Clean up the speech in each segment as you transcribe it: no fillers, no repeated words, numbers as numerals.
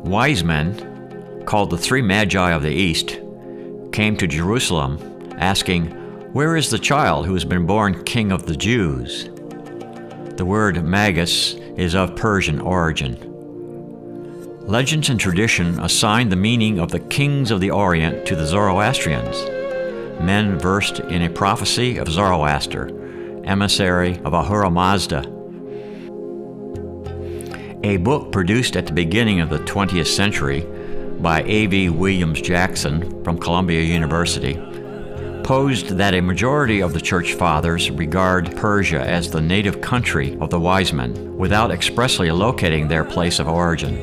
Wise men, called the three Magi of the East, came to Jerusalem asking, "Where is the child who has been born King of the Jews?" The word magus is of Persian origin. Legends and tradition assign the meaning of the kings of the Orient to the Zoroastrians, men versed in a prophecy of Zoroaster, emissary of Ahura Mazda. A book produced at the beginning of the 20th century by A.V. Williams Jackson from Columbia University posed that a majority of the Church Fathers regard Persia as the native country of the wise men, without expressly locating their place of origin.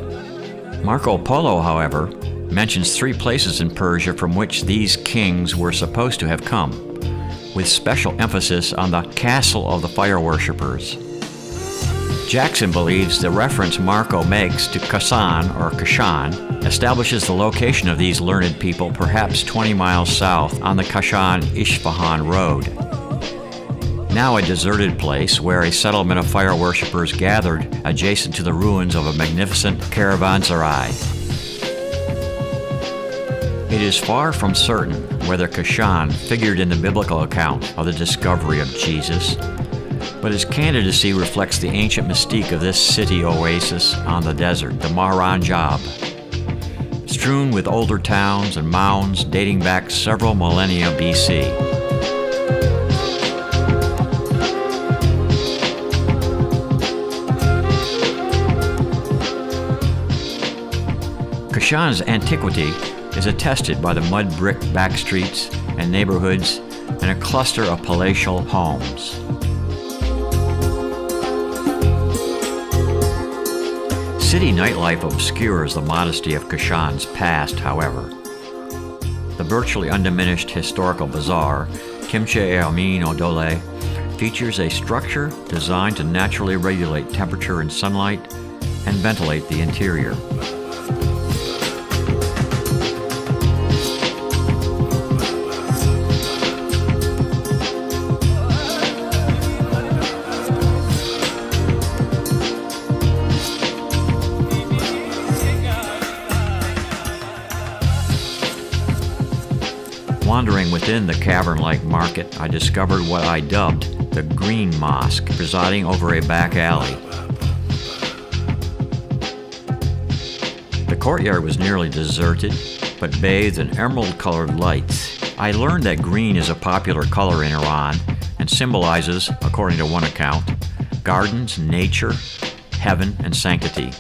Marco Polo, however, mentions three places in Persia from which these kings were supposed to have come, with special emphasis on the castle of the fire worshippers. Jackson believes the reference Marco makes to Kasan or Kashan establishes the location of these learned people perhaps 20 miles south on the Kashan-Isfahan road. Now a deserted place where a settlement of fire worshippers gathered adjacent to the ruins of a magnificent caravanserai. It is far from certain whether Kashan figured in the biblical account of the discovery of Jesus, but his candidacy reflects the ancient mystique of this city oasis on the desert, the Maranjab, strewn with older towns and mounds dating back several millennia BC. Kashan's antiquity is attested by the mud brick backstreets and neighborhoods and a cluster of palatial homes. City nightlife obscures the modesty of Kashan's past, however. The virtually undiminished historical bazaar, Kimche Amin Odole, features a structure designed to naturally regulate temperature and sunlight and ventilate the interior. Wandering within the cavern-like market, I discovered what I dubbed the Green Mosque, presiding over a back alley. The courtyard was nearly deserted, but bathed in emerald-colored lights. I learned that green is a popular color in Iran and symbolizes, according to one account, gardens, nature, heaven, and sanctity.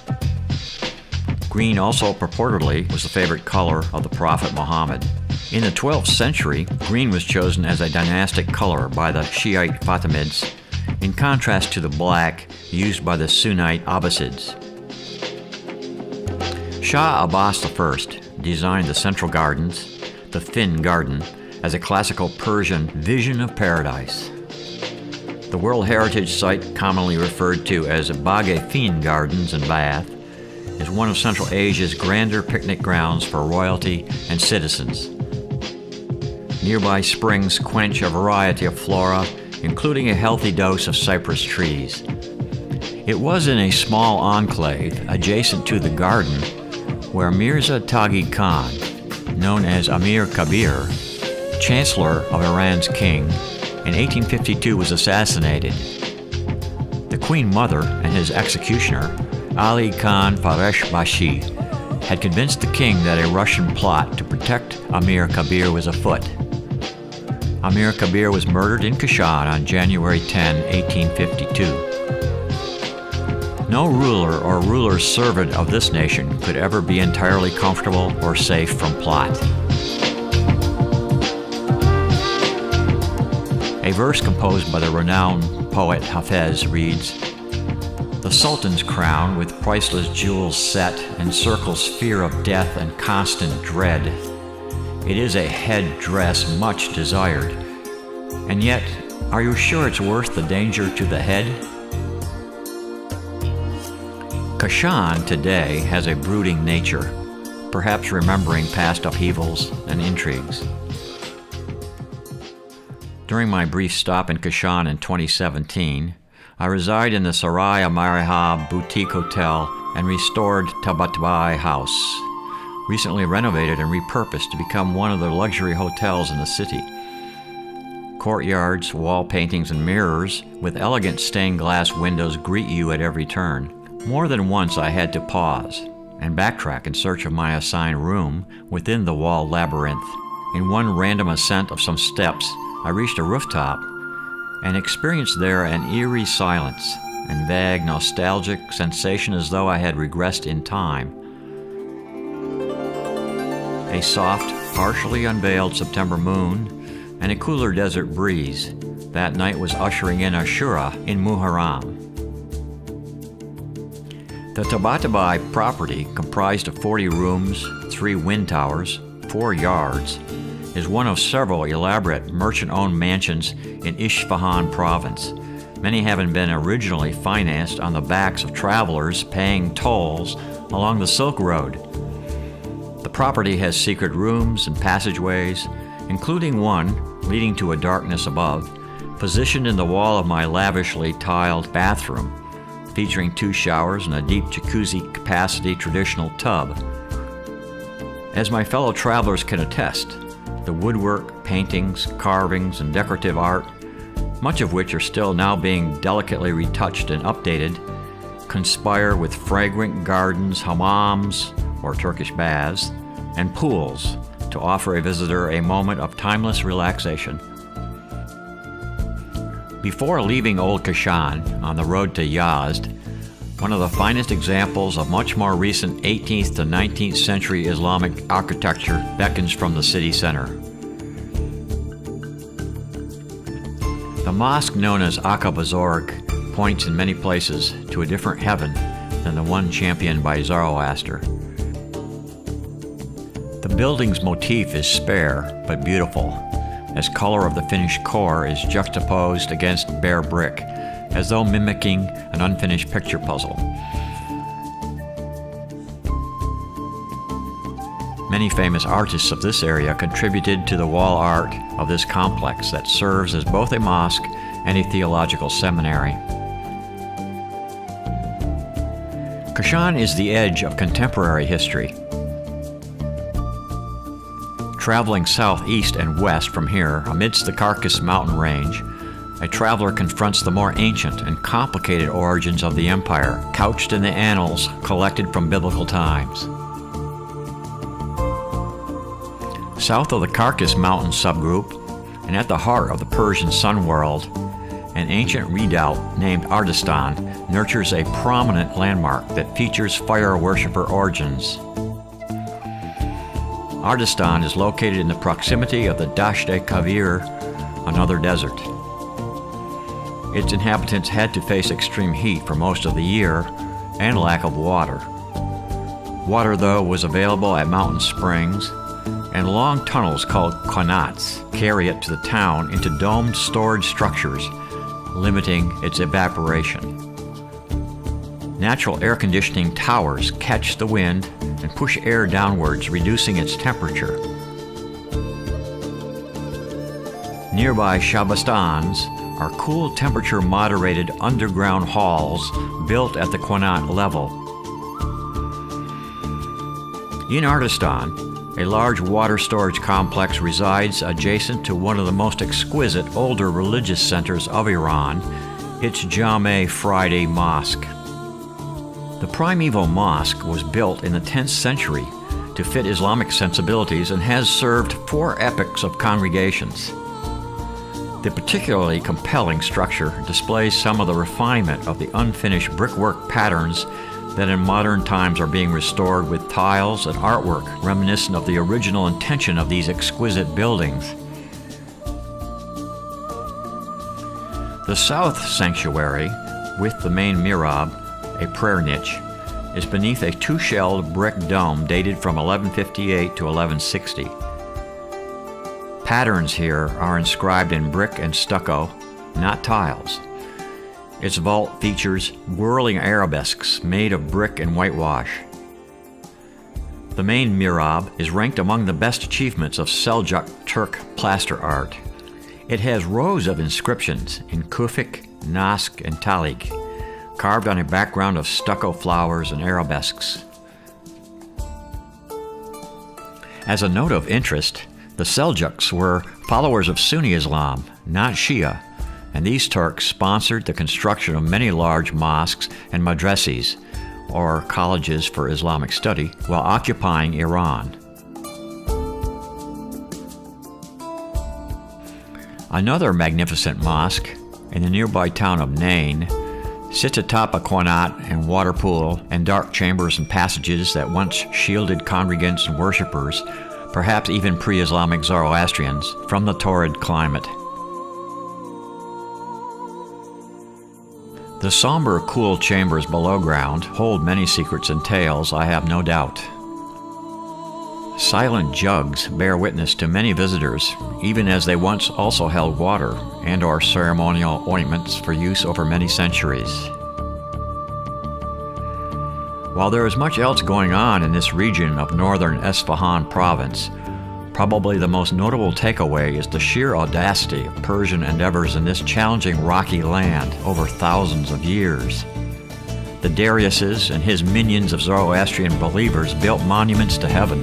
Green also purportedly was the favorite color of the Prophet Muhammad. In the 12th century, green was chosen as a dynastic color by the Shiite Fatimids, in contrast to the black used by the Sunnite Abbasids. Shah Abbas I designed the central gardens, the Fin Garden, as a classical Persian vision of paradise. The World Heritage Site, commonly referred to as Bagh-e-Fin Gardens in Bath, is one of Central Asia's grander picnic grounds for royalty and citizens. Nearby springs quench a variety of flora, including a healthy dose of cypress trees. It was in a small enclave adjacent to the garden where Mirza Taghi Khan, known as Amir Kabir, Chancellor of Iran's king, in 1852 was assassinated. The Queen Mother and his executioner, Ali Khan Faresh Bashi, had convinced the king that a Russian plot to protect Amir Kabir was afoot. Amir Kabir was murdered in Kashan on January 10, 1852. No ruler or ruler's servant of this nation could ever be entirely comfortable or safe from plot. A verse composed by the renowned poet Hafez reads, "The Sultan's crown with priceless jewels set encircles fear of death and constant dread. It is a head dress much desired. And yet, are you sure it's worth the danger to the head?" Kashan today has a brooding nature, perhaps remembering past upheavals and intrigues. During my brief stop in Kashan in 2017, I reside in the Sarai Amarihab Boutique Hotel and restored Tabatabai House, recently renovated and repurposed to become one of the luxury hotels in the city. Courtyards, wall paintings, and mirrors with elegant stained glass windows greet you at every turn. More than once I had to pause and backtrack in search of my assigned room within the wall labyrinth. In one random ascent of some steps, I reached a rooftop and experienced there an eerie silence and vague nostalgic sensation as though I had regressed in time. A soft, partially unveiled September moon and a cooler desert breeze that night was ushering in Ashura in Muharram. The Tabatabai property, comprised of 40 rooms, 3 wind towers, 4 yards, is one of several elaborate merchant-owned mansions in Isfahan province, many having been originally financed on the backs of travelers paying tolls along the Silk Road. The property has secret rooms and passageways, including one leading to a darkness above, positioned in the wall of my lavishly tiled bathroom, featuring 2 showers and a deep jacuzzi-capacity traditional tub. As my fellow travelers can attest, the woodwork, paintings, carvings, and decorative art, much of which are still now being delicately retouched and updated, conspire with fragrant gardens, hammams, or Turkish baths, and pools to offer a visitor a moment of timeless relaxation. Before leaving Old Kashan on the road to Yazd, one of the finest examples of much more recent 18th to 19th century Islamic architecture beckons from the city center. The mosque known as Akabazorg points in many places to a different heaven than the one championed by Zoroaster. The building's motif is spare but beautiful, as color of the finished core is juxtaposed against bare brick, as though mimicking an unfinished picture puzzle. Many famous artists of this area contributed to the wall art of this complex that serves as both a mosque and a theological seminary. Kashan is the edge of contemporary history. Traveling southeast and west from here, amidst the Karkas mountain range, a traveler confronts the more ancient and complicated origins of the empire, couched in the annals collected from biblical times. South of the Karkas mountain subgroup, and at the heart of the Persian sun world, an ancient redoubt named Ardistan nurtures a prominent landmark that features fire worshipper origins. Ardistan is located in the proximity of the Dasht-e-Kavir, another desert. Its inhabitants had to face extreme heat for most of the year and lack of water. Water, though, was available at mountain springs, and long tunnels called qanats carry it to the town into domed storage structures, limiting its evaporation. Natural air conditioning towers catch the wind and push air downwards, reducing its temperature. Nearby Shabastans are cool temperature moderated underground halls built at the qanat level. In Ardistan, a large water storage complex resides adjacent to one of the most exquisite older religious centers of Iran, its Jame Friday Mosque. The primeval mosque was built in the 10th century to fit Islamic sensibilities and has served 4 epochs of congregations. The particularly compelling structure displays some of the refinement of the unfinished brickwork patterns that in modern times are being restored with tiles and artwork reminiscent of the original intention of these exquisite buildings. The south sanctuary, with the main mihrab, a prayer niche, is beneath a 2-shelled brick dome dated from 1158 to 1160. Patterns here are inscribed in brick and stucco, not tiles. Its vault features whirling arabesques made of brick and whitewash. The main mihrab is ranked among the best achievements of Seljuk Turk plaster art. It has rows of inscriptions in Kufik, Naskh, and Talik, carved on a background of stucco flowers and arabesques. As a note of interest, the Seljuks were followers of Sunni Islam, not Shia, and these Turks sponsored the construction of many large mosques and madrases, or colleges for Islamic study, while occupying Iran. Another magnificent mosque in the nearby town of Nain sits atop a qanat and water pool and dark chambers and passages that once shielded congregants and worshippers, perhaps even pre-Islamic Zoroastrians, from the torrid climate. The somber, cool chambers below ground hold many secrets and tales, I have no doubt. Silent jugs bear witness to many visitors, even as they once also held water and/or ceremonial ointments for use over many centuries. While there is much else going on in this region of northern Esfahan province, probably the most notable takeaway is the sheer audacity of Persian endeavors in this challenging rocky land over thousands of years. The Dariuses and his minions of Zoroastrian believers built monuments to heaven,